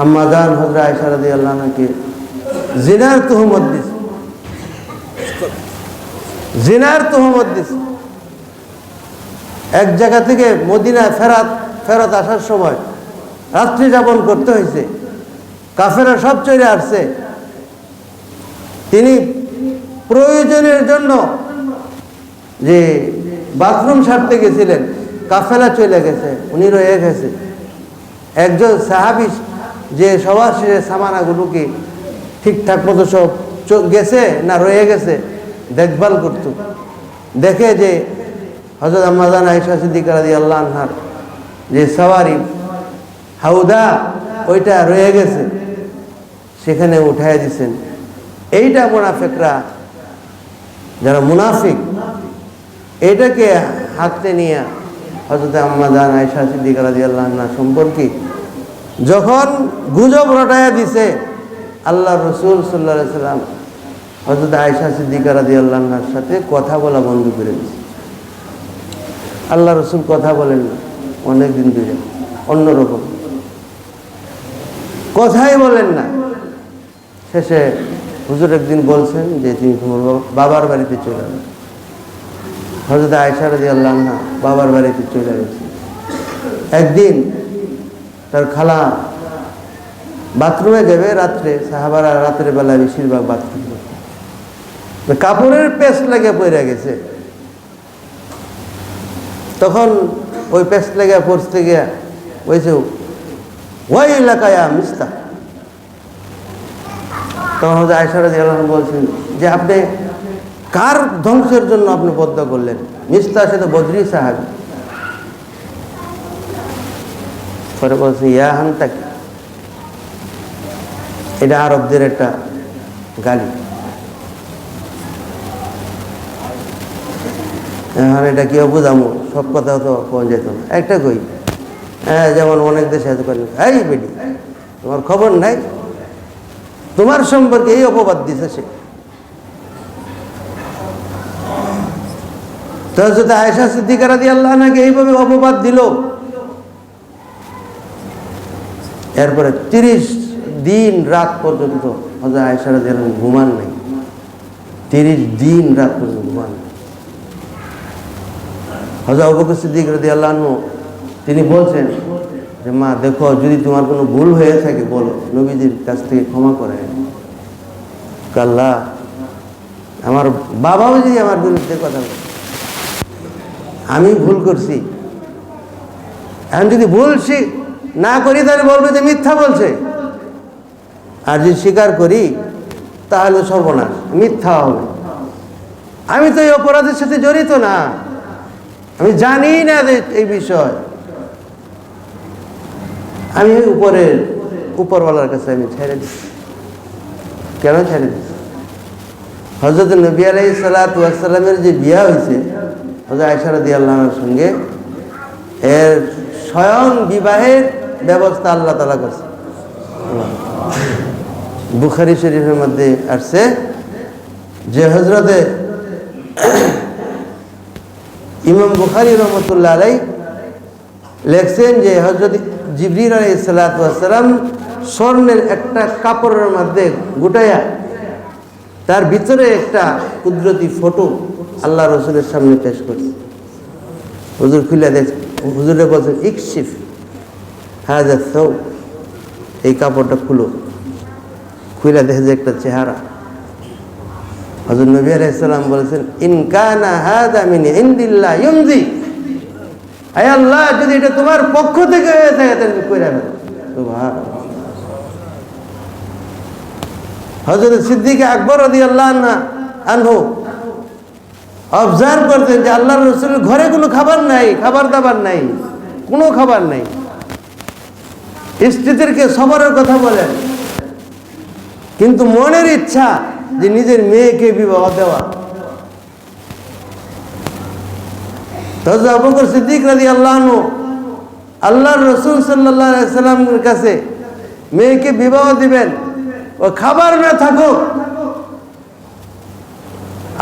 Speaker 2: আম্মা জান হযরত আয়েশা রাদিয়াল্লাহু আনহাকে জিনার তুহমত দিছে, জিনার তুহমত দিছে। এক জায়গা থেকে মদিনা ফেরত আসার সময় রাত্রি যাপন করতে হয়েছে, কাফেরা সব চলে আসছে। তিনি প্রয়োজনের জন্য যে বাথরুম সারতে গেছিলেন, কাফেলা চলে গেছে, উনি রয়ে গেছে। একজন সাহাবী যে সবার শেষে সামানাগুলোকে ঠিকঠাক মতো সব গেছে না রয়ে গেছে দেখভাল করত, দেখে যে হযরত আম্মা জান আয়েশা সিদ্দিকা রাদিয়াল্লাহু আনহার যে সাওয়ারি হাউদা ওইটা রয়ে গেছে, সেখানে উঠায় দিছেন। এইটা মুনাফিকরা, যারা মুনাফিক, এটাকে হাতে নিয়ে হযরত আম্মা জান আয়েশা সিদ্দিকা রাদিয়াল্লাহু আনহা সম্পর্কে যখন গুজব রটায়া দিছে, আল্লাহ রসুল সাল্লাল্লাহু আলাইহি সাল্লাম হযরত আয়েশা সিদ্দিকা রাদিয়াল্লাহু আনহার সাথে কথা বলা বন্ধ করে দিয়েছে। আল্লাহ রসুল কথা বলেন না অনেকদিন ধরে, অন্যরকম কথাই বলেন না। শেষে হুজুর একদিন বলছেন যে তুমি তোমার বাবার বাড়িতে চলে যাবে। হযরত আয়েশা রাদিয়াল্লাহু আনহা বাবার বাড়িতে চলে গেছে। একদিন তার খালা বাথরুমে যাবে রাত্রে, সাহাবারা রাতের বেলা বেশিরভাগ বাথরুম, কাপড়ের পেস্ট লেগে পড়ে গেছে। তখন ওই পেস্ট লেগে পড়তে গিয়ে বলছে ওই এলাকায় মিস্তা। তখন হযরত আয়েশা রাদিয়াল্লাহু আনহা বলছেন যে আপনি কার ধ্বংসের জন্য আপনি বদ্ধ করলেন? মিস্তা সে তো বদরি সাহাবী। পরে বলছে ইয়া হান্তাক, এটা আরবদের একটা গালি। এখন এটা কি বুঝামো, সব কথা তো পাওয়া যেত না, একটা কই। হ্যাঁ, যেমন অনেক দেশে এত করেন, এই বেটি তোমার খবর নাই, তোমার সম্পর্কে এই অপবাদ দিছে সে। তো হযরত আয়েশা সিদ্দিকা রাদিয়াল্লাহু আনহাকে এইভাবে অপবাদ দিল। এরপরে 30 দিন রাত পর্যন্ত হযরত আয়েশা রাদিয়াল্লাহু আনহা ঘুমান নাই, 30 দিন রাত পর্যন্ত ঘুমান নাই। হযরত আবু বকর সিদ্দিক রাদিয়াল্লাহু আনহু তিনি বলছেন যে মা দেখো, যদি তোমার কোনো ভুল হয়ে থাকে বলো, নবীজির কাছ থেকে ক্ষমা করে। আল্লাহ, আমার বাবাও যদি আমার বিরুদ্ধে কথা বলে, আমি ভুল করছি, এখন যদি ভুল না করি তাহলে বলবে যে মিথ্যা বলছে, আর যদি স্বীকার করি তাহলে সর্বনাশ, মিথ্যা হবে। আমি তো এই অপরাধের সাথে জড়িত না, আমি জানি না এই বিষয়, আমি উপরওয়ালার কাছে আমি ছেড়ে দিই। কেন ছেড়ে দিই? হযরত নবী আলাইহিস সালাতু ওয়াস সালামের যে বিয়ে হয়েছে হযরত আয়েশা রাদিয়াল্লাহু আনহার সঙ্গে, এর স্বয়ং বিবাহের ব্যবস্থা আল্লাহ তাআলা করছে। বুখারী শরীফের মধ্যে আসছে যে হযরতে ইমাম বুখারী রহমাতুল্লাহ আলাইহি লেখছেন যে হযরত জিবরিল আলাইহিস সালাতু ওয়াস সালাম স্বর্ণের একটা কাপড়ের মধ্যে গুটাইয়া তার ভিতরে একটা কুদরতি ফটো আল্লাহ রসুলের সামনে পেশ করছে। হুজুর খুলে দেখ, হুজুরে বলছেন ইকশিফ হাযা সাও, এই কাপড়টা খুলো। খুলে দেখে যে একটা চেহারা। হযরত নবী আলাইহিস সালাম বলেছেন ইন কানা হাযা মিন ইনদিল্লাহ ইউমজি, আয় আল্লাহ, যদি এটা তোমার পক্ষ থেকে হয়ে থাকে তাহলে কইরা ফেলো। সুবহানাল্লাহ। হযরত সিদ্দিক আকবর রাদিয়াল্লাহু আনহু অবজার্ভ করতেন যে আল্লাহর রাসূলের ঘরে কোনো খাবার নাই, খাবার দাবার নাই, কোনো খাবার নাই। স্ত্রীদেরকে সবরের কথা বলেন, কিন্তু মনের ইচ্ছা যে নিজের মেয়েকে বিবাহ দেওয়া। হযরত আবু বকর সিদ্দিক রাদিয়াল্লাহু আনহু আল্লাহর রাসূল সাল্লাল্লাহু আলাইহি সাল্লামের কাছে মেয়েকে বিবাহ দিবেন, ও খাবার না থাকুক,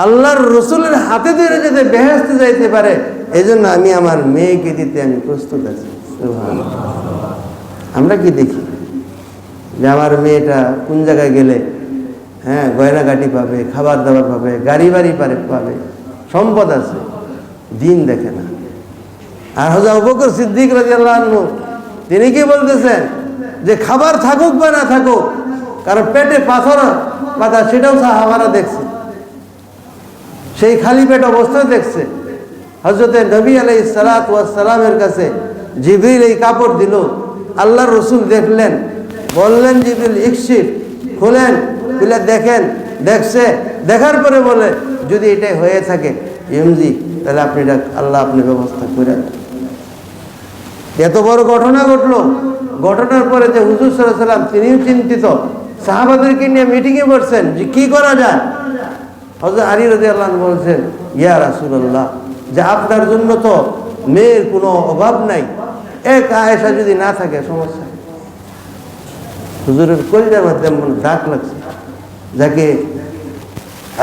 Speaker 2: আল্লাহর রসুলের হাতে ধরে যাতে বেহেশতে যাইতে পারে, এই জন্য আমি আমার মেয়েকে দিতে আমি প্রস্তুত আছি। সুবহানাল্লাহ। আমরা কি দেখি যে আমার মেয়েটা কোন জায়গায় গেলে গয়নাগাটি পাবে, খাবার দাবার পাবে, গাড়ি বাড়ি পাবে, সম্পদ আছে, দিন দেখে না। আর হযরত আবু বকর সিদ্দিক রাদিয়াল্লাহু আনহু তিনি কি বলতেছেন যে খাবার থাকুক বা না থাকুক, কারণ পেটে পাথর বাঁধা সেটাও সাহাবারা দেখছে, সেই খালি পেট অবস্থায় দেখছে। হযরতে নবী আলাইহিস সালাতু ওয়াস সালামের কাছে জিবরিল এই কাপড় দিল, আল্লাহর রসুল দেখলেন, বললেন জিবরিল ইকশিফ, খুলেন, খুলে দেখেন, দেখছে, দেখার পরে বলে যদি এটাই হয়ে থাকে ইমজি, তাহলে আপনি এটা আল্লাহ আপনি ব্যবস্থা করে দেন। এত বড় ঘটনা ঘটলো, ঘটনার পরে যে হুজুর সাল্লাল্লাহু আলাইহি সাল্লাম তিনিও চিন্তিত, সাহাবাদেরকে নিয়ে মিটিংয়ে বসছেন যে কি করা যায়। হযরত আলী রাদিয়াল্লাহু আনহু বলছেন, ইয়া রাসূলুল্লাহ, যে আপনার জন্য তো মেয়ের কোনো অভাব নাই, এক আয়েশা যদি না থাকে সমস্যা। হুজুরের কলিজার মধ্যে এমন ডাক লাগছে, যাকে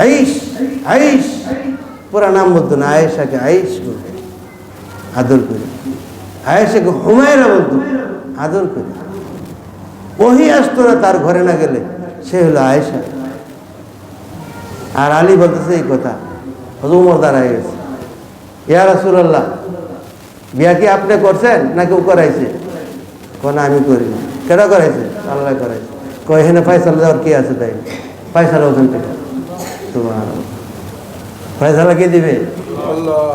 Speaker 2: আয়েশ আয়েশ পুরা নাম বলতো না, আয়েশাকে আয়েশ বলতো আদর করে, আয়েশাকে হুমায়রা বলতো আদর করে। ওহী আসতো না তার ঘরে না গেলে, সে হলো আয়েশা। আর আলী বলতেছে এই কথা, হযরত ওমর দাঁড়ায় গেছে, ইয়া রাসূলুল্লাহ, বিয়া কি আপনি করছেন নাকি ও করাইছে? কোন আমি করি না। কেন করাইছে? আল্লাহ করাইছে। কয় এখানে ফয়সালা দেওয়ার কি আছে? তাই ফয়সালা ওখান থেকে সুবহানাল্লাহ, ফয়সালা কে দিবে?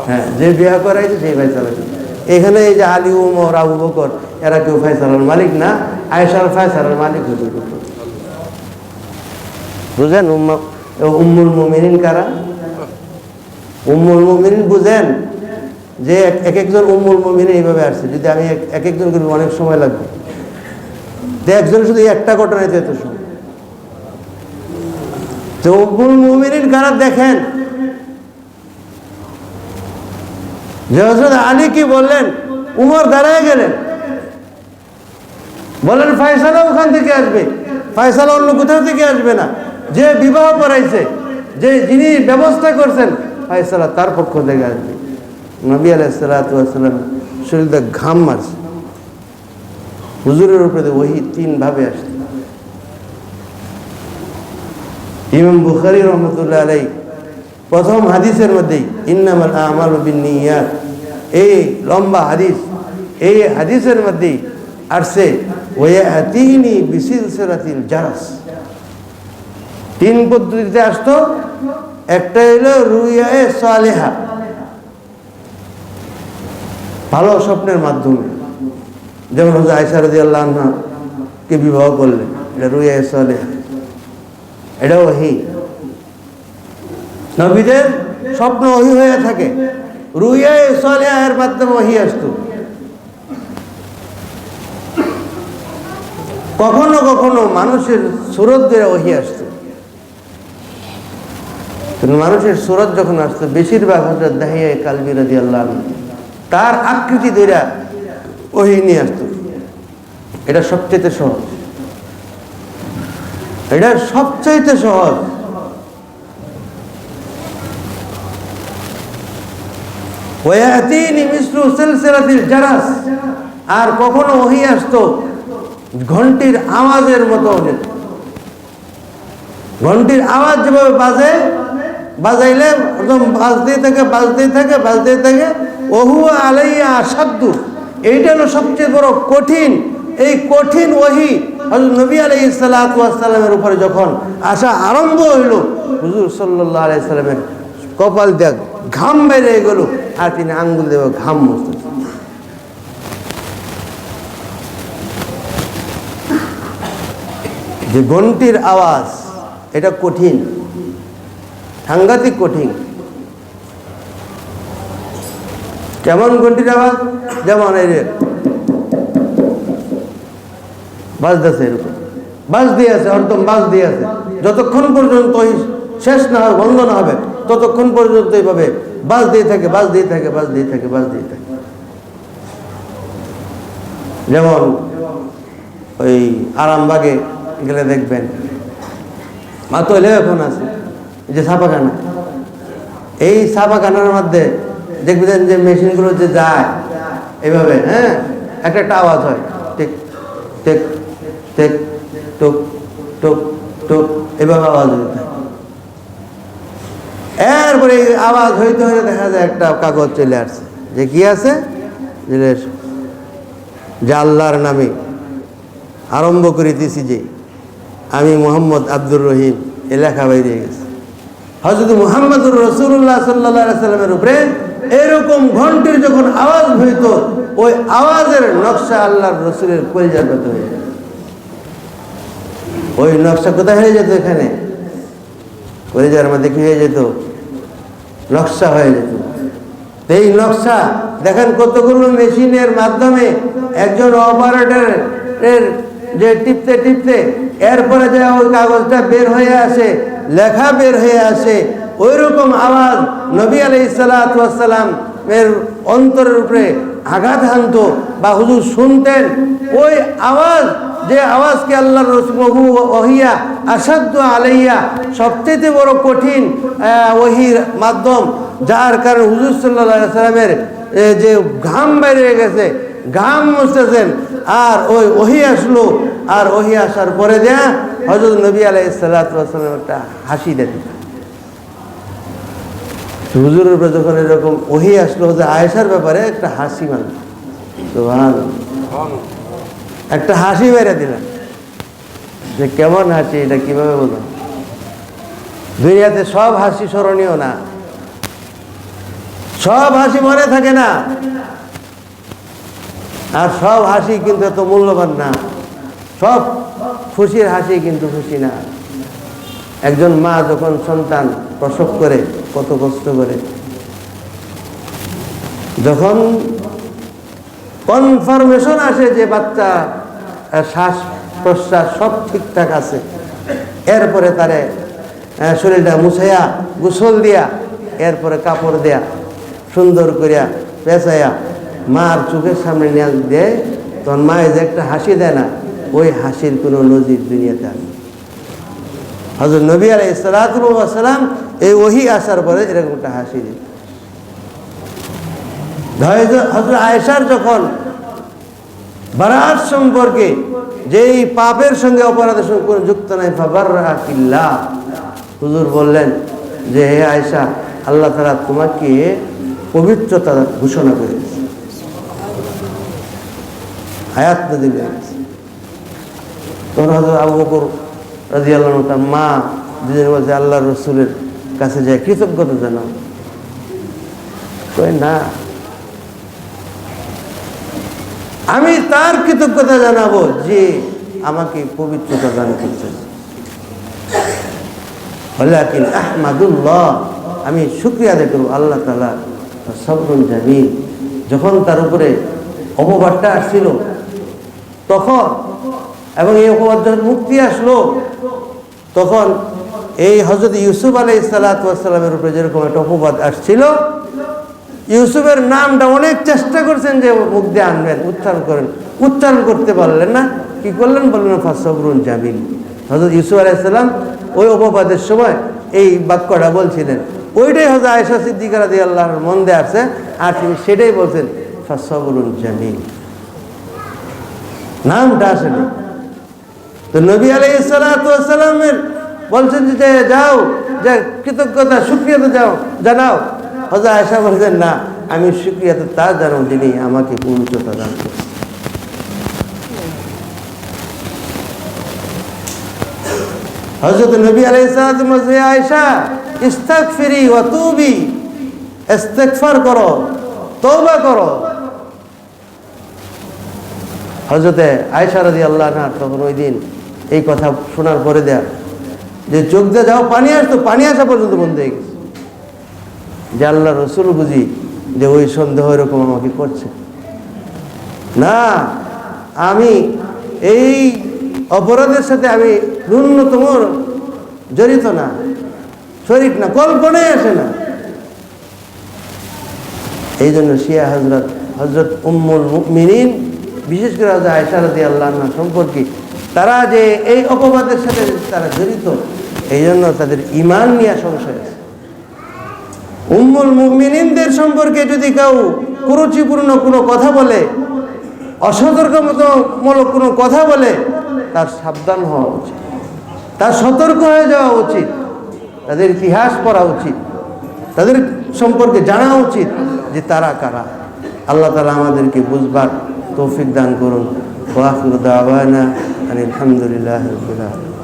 Speaker 2: হ্যাঁ, যে বিয়া করাইছে সেই ফয়সালা দিবে। এখানে এই যে আলী, ওমর, আবু বকর এরা কেউ ফয়সালার মালিক না, আয়েশার ফয়সালার মালিক হুজুর। বুঝেন উম্মুল মুমিনিন কারা? উম্মুল মুমিনিন বুঝেন যে এক একজন উম্মুল মুমিনিন এইভাবে আসছে। যদি আমি এক একজন করে অনেক সময় লাগবে, একজন শুধু একটা ঘটনায় এত সময়। তো উম্মুল মুমিনিন কারা দেখেন, যে হযরত আলী কি বললেন, উমর দাঁড়ায় গেলেন, বলেন ফয়সালা ওখান থেকে আসবে, ফয়সালা অন্য কোথাও থেকে আসবে না। যে বিবাহ করাইছে, যে যিনি ব্যবস্থা করছেন, ফয়সালা তার পক্ষ থেকে আসবে। নবী আলাইহিস সালাতু ওয়াস সালাম শরীরে ঘাম মারছে, হুজুরের উপরে ওহী তিন ভাবে আসছে। ইমাম বুখারী রাহমাতুল্লাহ আলাইহি প্রথম হাদিসের মধ্যেই ইন্নামাল আমালু বিন্নিয়াত, এই লম্বা হাদিস, এই হাদিসের মধ্যেই আসছে ওয়ায়াতিনি বিসিলসিলাতিল জারাস। তিন পদ্ধতিতে আসতো, একটা হলো রুয়ায়ে সালেহা, ভালো স্বপ্নের মাধ্যমে, যেমন হযরত আয়েশা রাদিয়াল্লাহু আনহা কে বিবাহ করলেন, এটা রুয়ায়ে সালেহা, এটা ওহী। নবীদের স্বপ্ন ওহী হয়ে থাকে, রুয়ায়ে সালেহার মাধ্যমে ওহী আসতো। কখনো কখনো মানুষের সুরত ধরে ওহী আসতো, মানুষের সুরত যখন আসতো, বেশিরভাগ হযরত দাহিয়া কালবি রাদিয়াল্লাহু আনহু তার আকৃতি ধরে ওহী নিয়ে আসতো। এটা সবচেয়ে সহজ, এটা সবচাইতে সহজ। ওয়ায়াতিনি মিসলু সিলসিলাতিল জারাস, আর কখনো ওহী আসতো ঘন্টির আওয়াজের মতো। ঘন্টির আওয়াজ যেভাবে বাজে, বাজাইলে একদম বাজতেই থাকে, বাজতেই থাকে, বাজতেই থাকে। ওহুয়া আলাইয়া আসাদ্দু, এইটা হলো সবচেয়ে বড় কঠিন। এই কঠিন ওহী হযরত নবী আলাইহিস সালাতু ওয়াস সালামের উপরে যখন আসা আরম্ভ হইল, হুজুর সাল্লাল্লাহু আলাইহি সাল্লামের কপাল দিয়ে ঘাম বেরিয়ে গেল, আর তিনি আঙ্গুল দিয়ে ঘাম মুছতেন। যে ঘন্টির আওয়াজ, এটা কঠিন, সাংঘাতিক কঠিন। কেমন ঘন্টির আওয়াজ? যেমন এই যে বাজতেছে এরকম, বাজ দিয়ে আছে, হরদম বাজ দিয়ে আছে। যতক্ষণ পর্যন্ত ওই শেষ না হবে, বন্ধ না হবে, ততক্ষণ পর্যন্ত এইভাবে বাজ দিয়ে থাকে, বাজ দিয়ে থাকে, বাজ দিয়ে থাকে, বাজ দিয়ে থাকে। যেমন ওই আরামবাগে গেলে দেখবেন, মাত্র এখন আছে যে ছাপাখানা, এই ছাপাখানার মধ্যে দেখবেন যে মেশিনগুলো যে যায় এইভাবে, হ্যাঁ, একটা আওয়াজ হয়, টেক টেক টেক টুক টুক টুক, এভাবে আওয়াজ হতে থাকে। এরপরে আওয়াজ হইতে হইতে দেখা যায় একটা কাগজ চলে আসছে, যে কি আছে, যে আল্লাহর নামে আরম্ভ করিতেছি, যে আমি মোহাম্মদ আব্দুর রহিম, এ লেখা বাইরে গেছে। হযরত মুহাম্মদুর রাসূলুল্লাহ সাল্লাল্লাহু আলাইহি সাল্লামের উপরে এরকম ঘন্টির যখন আওয়াজ হইত, ওই আওয়াজের নকশা আল্লাহর রাসূলের কলিজার ভেতর হয়ে যেত। ওই নকশা কোথায় হয়ে যেত? এখানে কলিজার মধ্যে কি হয়ে যেত? নকশা হয়ে যেত। এই নকশা দেখেন কতগুলো মেশিনের মাধ্যমে একজন অপারেটরের যে টিপতে টিপতে এরপরে যে ওই কাগজটা বের হয়ে আসে, লেখা বের হয়ে আসে, ওই রকম আওয়াজ নবী আলাইহিস সালাতু ওয়াস সালাম এর অন্তরের উপরে আঘাত হানত বা হুজুর শুনতেন। ওই আওয়াজ, যে আওয়াজকে আল্লাহর রাসূল ওহিয়া আসাদ্দু আলাইয়া, সবচেয়ে বড় কঠিন ওহির মাধ্যম, যার কারণে হুজুর সাল্লাল্লাহু আলাইহি সাল্লামের যে ঘাম বেরিয়ে গেছে, ঘাম মুছতেছেন, আর ওই ওহি আসলো, আর ওহি আসার পরে দেয়া হযরত নবী আলাইহিস সালাতু ওয়াস সালাম একটা হাসি দিতেন। হুজুরের উপরে যখন এরকম ওহি আসলো, যে আয়েশার ব্যাপারে একটা হাসি, মানে সুবহানাল্লাহ, একটা হাসি বেড়ে দিলেন। যে কেমন হাসি, এটা কিভাবে বলবো? দুনিয়াতে সব হাসি স্মরণীয় না, সব হাসি মনে থাকে না, আর সব হাসি কিন্তু এত মূল্যবান না, সব খুশির হাসি কিন্তু খুশি না। একজন মা যখন সন্তান প্রসব করে কত কষ্ট করে, যখন কনফার্মেশন আসে যে বাচ্চা শ্বাস প্রশ্বাস সব ঠিকঠাক আছে, এরপরে তারে শরীরটা মুছাইয়া গোসল দিয়া, এরপরে কাপড় দেয়া, সুন্দর করিয়া পেঁচাইয়া মার চোখের সামনে নিয়ে দেয়, তখন মায়ের যে একটা হাসি দেয় না, ওই হাসির কোনো নজির দুনিয়াতে আসে। হযরত নবী আলাইহিস সালাতু ওয়াস সালাম এই ওহী আসার পরে এরকম একটা হাসি দিত। হযরত আয়েশার যখন বারাত সম্পর্কে, যে এই পাপের সঙ্গে অপরাধের সঙ্গে কোনো যুক্ত নাই, ফাবাররাকিল্লাহ, হুজুর বললেন যে হে আয়েশা, আল্লাহ তাআলা তোমাকে পবিত্রতা ঘোষণা করেছে, আয়াত নাযিল হয়েছে। তখন হযরত আবু বকর রাদিয়াল্লাহু আনহু তার মা দুজনের মধ্যে আল্লাহর রাসূলের কাছে যায় কৃতজ্ঞতা জানাও, কই না, আমি তার কৃতজ্ঞতা জানাবো যে আমাকে পবিত্রতা দান করছেন। ওয়ালাকিন আহমাদুল্লাহ, আমি শুকরিয়া আদায় করব আল্লাহ তাআলা, সবরুন জামিল। যখন তার উপরে অপবাদটা আসছিল তখন, এবং এই অপবাদ যখন মুক্তি আসলো, তখন এই হযরত ইউসুফ আলাইহিস সালাতু ওয়াস সালামের উপরে যেরকম একটা অপবাদ আসছিল, ইউসুফের নামটা অনেক চেষ্টা করছেন যে মুখ দিয়ে আনবেন, উচ্চারণ করতে পারলেন না। কি করলেন? বললেন ফাসবরুন জামিল। হযরত ইউসুফ আলাইহিস সালাম ওই অপবাদের সময় এই বাক্যটা বলছিলেন, ওইটাই হযরত আয়েশা সিদ্দিকা রাদিয়াল্লাহু আনহার মন দিয়ে আসছে, আর তিনি সেটাই বলছেন ফাসবরুন জামিল, নামটা আসেনি। তো নবী আলাইহিস সালাতু ওয়াস সালামের বলছেন যে যাও, যে কৃতজ্ঞতা শুকরিয়া তো যাও জানাও। হযরত আয়েশা বলছেন না, আমি শুকরিয়া তো তার জানাও যিনি আমাকে পবিত্রতা দান করেছেন। হযরত নবী আলাইহিস সালাতু ওয়াস সালাম, আয়েশা ইস্তাগফিরি ওয়া তুবি, ইস্তিগফার করো, তওবা করো। হযরত আয়েশা রাদিয়াল্লাহু আনহা তখন ওই দিন এই কথা শোনার পরে দেয়া যে চোখ দিয়ে যাও পানি আসতো, পানি আসা পর্যন্ত বন্ধ হয়ে গেছে, যে আল্লাহ রসুল বুঝি যে ওই সন্দেহ এরকম আমাকে করছে না, আমি এই অপরাধের সাথে আমি ন্যূনতম জড়িত না, শরীক না, কল্পনায় আসে না। এই জন্য শিয়া হজরত উম্মুল মুমিনিন, বিশেষ করে আয়েশা রাদিয়াল্লাহু আনহা সম্পর্কে, তারা যে এই অপবাদের সাথে তারা জড়িত, এই জন্য তাদের ঈমান নিয়ে সংশয় আছে। উম্মুল মুমিনিনদের সম্পর্কে যদি কেউ কুরুচিপূর্ণ কোনো কথা বলে, অসতর্কমূলক কোনো কথা বলে, তার সাবধান হওয়া উচিত, তার সতর্ক হয়ে যাওয়া উচিত, তাদের ইতিহাস পড়া উচিত, তাদের সম্পর্কে জানা উচিত যে তারা কারা। আল্লাহ তাআলা আমাদেরকে বুঝবার তৌফিক দান করুন। ওয়া আখিরু দাওয়ানা আনিল হামদুলিল্লাহি রাব্বিল আলামিন।